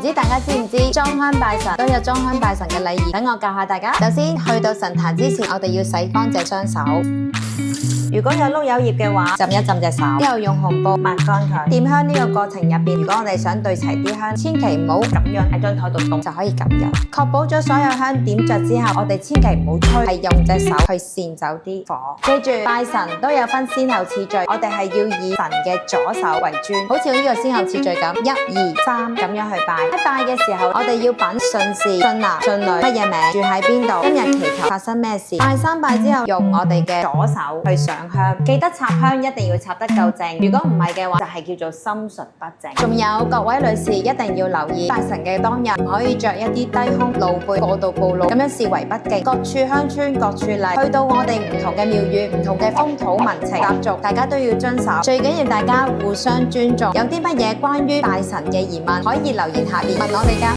唔知大家知唔知裝香拜神都有裝香拜神嘅禮儀？等我教下大家。首先去到神壇之前，我哋要洗乾淨雙手。如果有碌柚葉嘅話，浸一浸隻手，之後用紅布抹乾佢。點香呢個過程入邊，如果我哋想對齊啲香，千祈唔好咁樣喺張台度動，就可以咁樣。確保咗所有香點着之後，我哋千祈唔好吹，係用隻手去扇走啲火。記住拜神都有分先後次序，我哋係要以神嘅左手為尊，好似呢個先後次序咁，1、2、3咁樣去拜。喺拜嘅時候，我哋要品信士、信男、信女，乜嘢名，住喺邊度，今日祈求發生咩事。拜三拜之後，用我哋嘅左手去上香，記得插香一定要插得夠正，如果唔係嘅話，就係叫做心術不正。仲有各位女士一定要留意，拜神嘅當日唔可以着一啲低胸露背過度暴露，咁樣視為不敬。各處鄉村各處例，去到我哋唔同嘅廟宇、唔同嘅風土民情習俗，大家都要遵守。最緊要大家互相尊重。有啲乜嘢關於拜神嘅疑問，可以留言下面問我哋㗎。